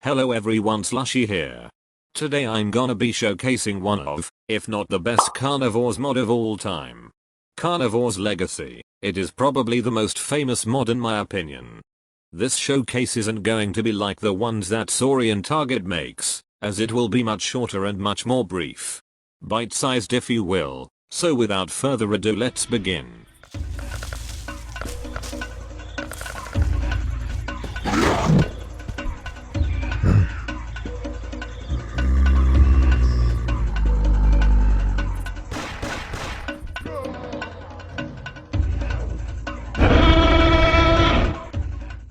Hello everyone, Slushy here. Today I'm gonna be showcasing one of, if not the best Carnivores mod of all time. Carnivores Legacy. It is probably the most famous mod in my opinion. This showcase isn't going to be like the ones that Saurian Target makes, as it will be much shorter and much more brief. Bite-sized if you will, so without further ado let's begin.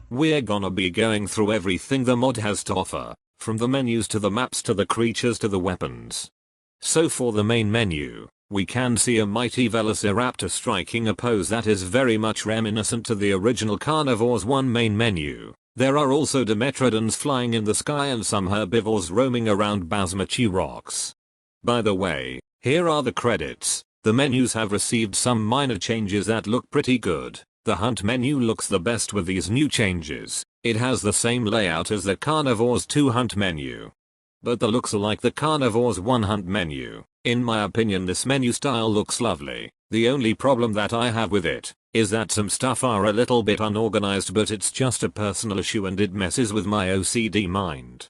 We're gonna be going through everything the mod has to offer, from the menus to the maps to the creatures to the weapons. So for the main menu, we can see a mighty velociraptor striking a pose that is very much reminiscent to the original Carnivores 1 main menu. There are also dimetrodons flying in the sky and some herbivores roaming around basmachi rocks. By the way, here are the credits. The menus have received some minor changes that look pretty good. The hunt menu looks the best with these new changes. It has the same layout as the Carnivores 2 hunt menu, but the looks are like the Carnivores 1 hunt menu. In my opinion this menu style looks lovely. The only problem that I have with it is that some stuff are a little bit unorganized, but it's just a personal issue and it messes with my OCD mind.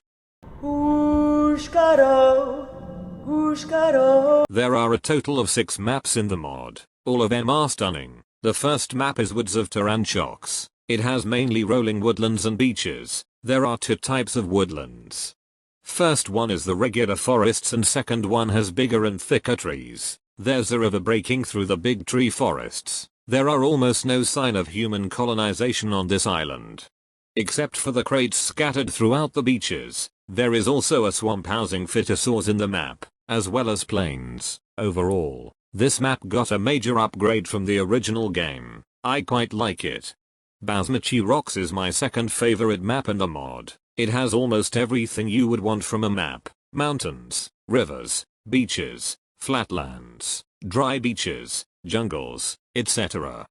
There are a total of 6 maps in the mod. All of them are stunning. The first map is Woods of Taranchox. It has mainly rolling woodlands and beaches. There are 2 types of woodlands. First one is the regular forests and second one has bigger and thicker trees. There's a river breaking through the big tree forests. There are almost no sign of human colonization on this island, except for the crates scattered throughout the beaches. There is also a swamp housing phytosaurs in the map, as well as plains. Overall, this map got a major upgrade from the original game. I quite like it. Basmachi Rocks is my second favorite map in the mod. It has almost everything you would want from a map. Mountains, rivers, beaches, flatlands, dry beaches, jungles, etc.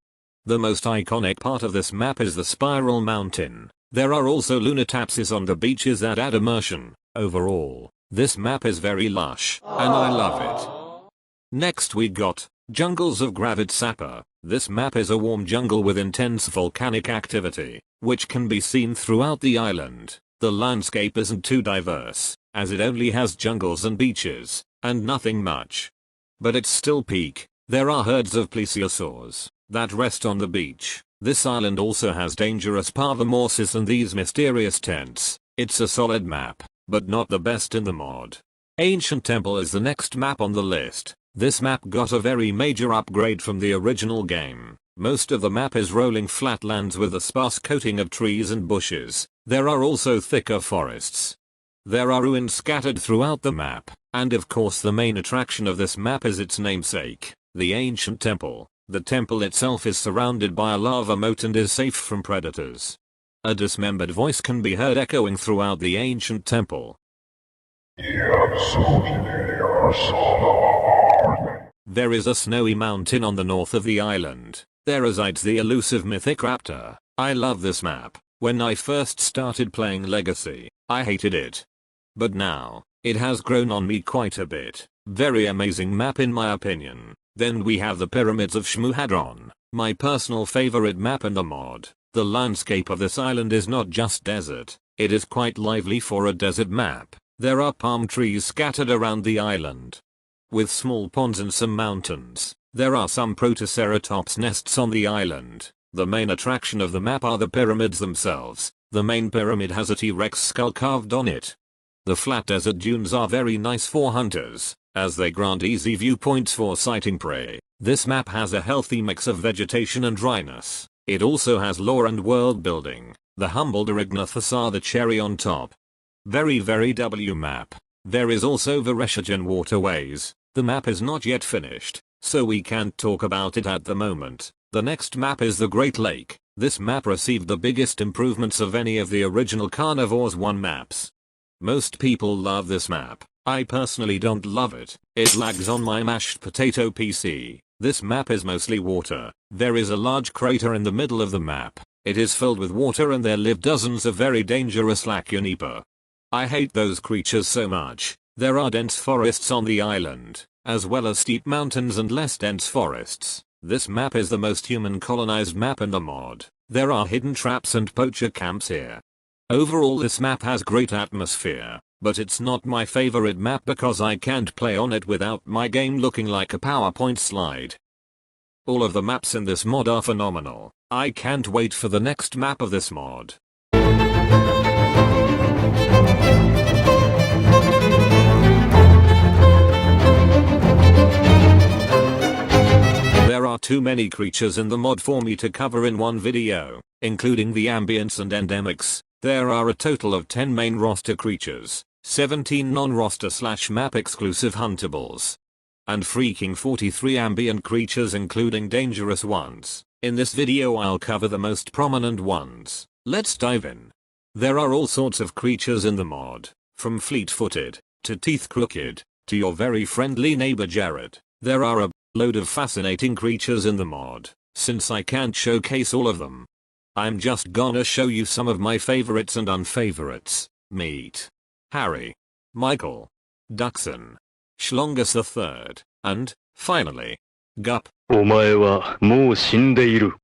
The most iconic part of this map is the Spiral Mountain. There are also lunatapses on the beaches that add immersion. Overall, this map is very lush, and I love it. Next we got Jungles of Gravitsapper. This map is a warm jungle with intense volcanic activity, which can be seen throughout the island. The landscape isn't too diverse, as it only has jungles and beaches, and nothing much. But it's still peak. There are herds of plesiosaurs that rest on the beach. This island also has dangerous parvomorphs and these mysterious tents. It's a solid map, but not the best in the mod. Ancient Temple is the next map on the list. This map got a very major upgrade from the original game. Most of the map is rolling flatlands with a sparse coating of trees and bushes. There are also thicker forests. There are ruins scattered throughout the map, and of course the main attraction of this map is its namesake, the Ancient Temple. The temple itself is surrounded by a lava moat and is safe from predators. A dismembered voice can be heard echoing throughout the Ancient Temple. There is a snowy mountain on the north of the island. There resides the elusive mythic raptor. I love this map. When I first started playing Legacy, I hated it. But now, it has grown on me quite a bit. Very amazing map in my opinion. Then we have the Pyramids of Shmuhadron, my personal favorite map in the mod. The landscape of this island is not just desert. It is quite lively for a desert map. There are palm trees scattered around the island, with small ponds and some mountains. There are some Protoceratops nests on the island. The main attraction of the map are the pyramids themselves. The main pyramid has a T-Rex skull carved on it. The flat desert dunes are very nice for hunters, as they grant easy viewpoints for sighting prey. This map has a healthy mix of vegetation and dryness. It also has lore and world building. The humbled Erignathus are the cherry on top. Very W map. There is also Vereshchagen waterways. The map is not yet finished, so we can't talk about it at the moment. The next map is the Great Lake. This map received the biggest improvements of any of the original Carnivores 1 maps. Most people love this map. I personally don't love it. It lags on my mashed potato PC. This map is mostly water. There is a large crater in the middle of the map. It is filled with water and there live dozens of very dangerous Lacunipa. I hate those creatures so much. There are dense forests on the island, as well as steep mountains and less dense forests. This map is the most human colonized map in the mod. There are hidden traps and poacher camps here. Overall this map has great atmosphere, but it's not my favorite map because I can't play on it without my game looking like a PowerPoint slide. All of the maps in this mod are phenomenal. I can't wait for the next map of this mod. There are too many creatures in the mod for me to cover in one video, including the ambients and endemics. There are a total of 10 main roster creatures, 17 non-roster / map exclusive huntables, and freaking 43 ambient creatures including dangerous ones. In this video I'll cover the most prominent ones. Let's dive in. There are all sorts of creatures in the mod, from fleet-footed, to teeth-crooked, to your very friendly neighbor Jared. There are a load of fascinating creatures in the mod. Since I can't showcase all of them, I'm just gonna show you some of my favorites and unfavorites. Meet Harry, Michael, Duxon, Schlongus III, and, finally, Gup. お前はもう死んでいる。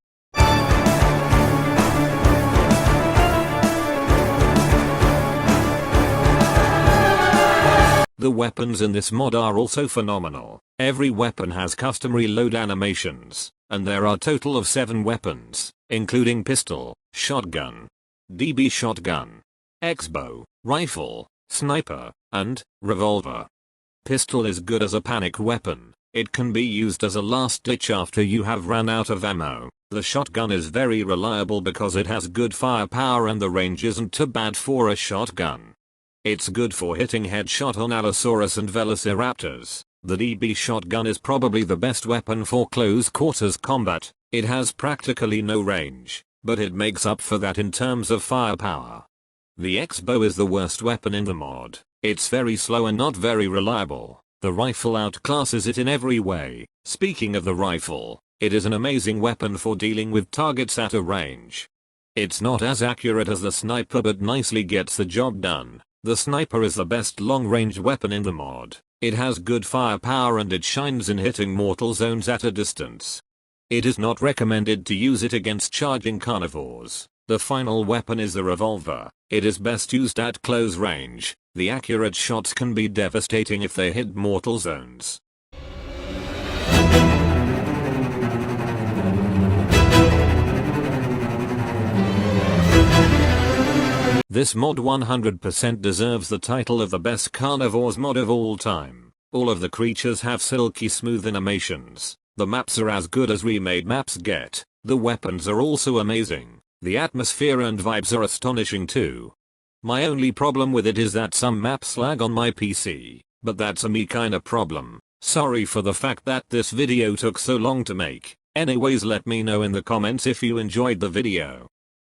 The weapons in this mod are also phenomenal. Every weapon has custom reload animations, and there are a total of 7 weapons, including pistol, shotgun, DB shotgun, X-bow, rifle, sniper, and revolver. Pistol is good as a panic weapon. It can be used as a last ditch after you have run out of ammo. The shotgun is very reliable because it has good firepower and the range isn't too bad for a shotgun. It's good for hitting headshot on Allosaurus and Velociraptors. The DB shotgun is probably the best weapon for close quarters combat. It has practically no range, but it makes up for that in terms of firepower. The X-bow is the worst weapon in the mod. It's very slow and not very reliable. The rifle outclasses it in every way. Speaking of the rifle, it is an amazing weapon for dealing with targets at a range. It's not as accurate as the sniper but nicely gets the job done. The sniper is the best long-range weapon in the mod. It has good firepower and it shines in hitting mortal zones at a distance. It is not recommended to use it against charging carnivores. The final weapon is the revolver. It is best used at close range. The accurate shots can be devastating if they hit mortal zones. This mod 100% deserves the title of the best carnivores mod of all time. All of the creatures have silky smooth animations. The maps are as good as remade maps get. The weapons are also amazing. The atmosphere and vibes are astonishing too. My only problem with it is that some maps lag on my PC, but that's a me kinda problem. Sorry for the fact that this video took so long to make. Anyways, let me know in the comments if you enjoyed the video.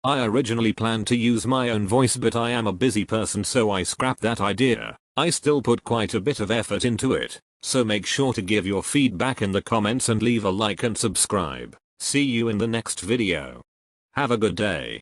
I originally planned to use my own voice but I am a busy person so I scrapped that idea. I still put quite a bit of effort into it, so make sure to give your feedback in the comments and leave a like and subscribe. See you in the next video. Have a good day.